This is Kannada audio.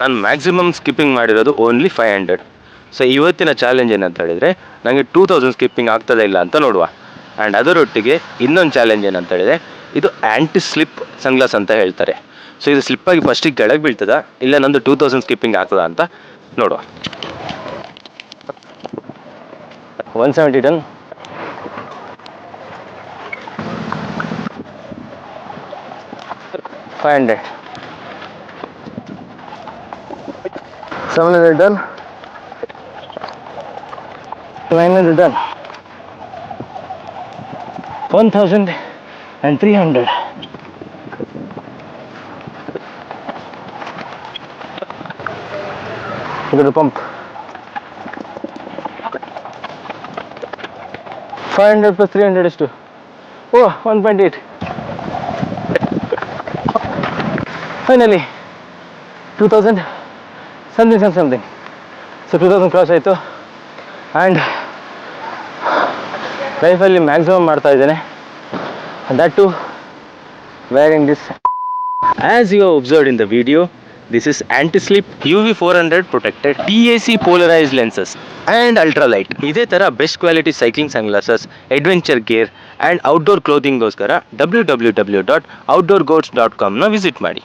ನಾನು ಮ್ಯಾಕ್ಸಿಮಮ್ ಸ್ಕಿಪ್ಪಿಂಗ್ ಮಾಡಿರೋದು ಓನ್ಲಿ 500. ಸೊ ಇವತ್ತಿನ ಚಾಲೆಂಜ್ ಏನಂತ ಹೇಳಿದರೆ ನನಗೆ 2000 ಸ್ಕಿಪ್ಪಿಂಗ್ ಆಗ್ತದೆ ಇಲ್ಲ ಅಂತ ನೋಡುವ. ಆ್ಯಂಡ್ ಅದರೊಟ್ಟಿಗೆ ಇನ್ನೊಂದು ಚಾಲೆಂಜ್ ಏನಂತ ಹೇಳಿದರೆ ಇದು ಆ್ಯಂಟಿ ಸ್ಲಿಪ್ ಸನ್ಗ್ಲಾಸ್ ಅಂತ ಹೇಳ್ತಾರೆ. ಸೊ ಇದು ಸ್ಲಿಪ್ಪಾಗಿ ಫಸ್ಟಿಗೆ ಕೆಳಗೆ ಬೀಳ್ತದ ಇಲ್ಲ ನಂದು 2000 ಸ್ಕಿಪ್ಪಿಂಗ್ ಆಗ್ತದ ಅಂತ ನೋಡುವ. 170 done. 500. 700 done. 900 done. 1300. Look at the pump. 500 plus 300 is 2. Oh, 1.8. Finally 2000 something. So 2000 cross ಆಯಿತು. ಆ್ಯಂಡ್ ಲೈಫಲ್ಲಿ ಮ್ಯಾಕ್ಸಿಮಮ್ ಮಾಡ್ತಾ ಇದ್ದೇನೆ. That to wearing this. As you have observed in the video, this is anti-slip UV 400 protected PAC polarized lenses and ultralight. ಇದೇ ಥರ best quality cycling sunglasses, adventure gear and outdoor ಕ್ಲೋದಿಂಗ್ಗೋಸ್ಕರ www.outdoorgoats.com ವಿಸಿಟ್ ಮಾಡಿ.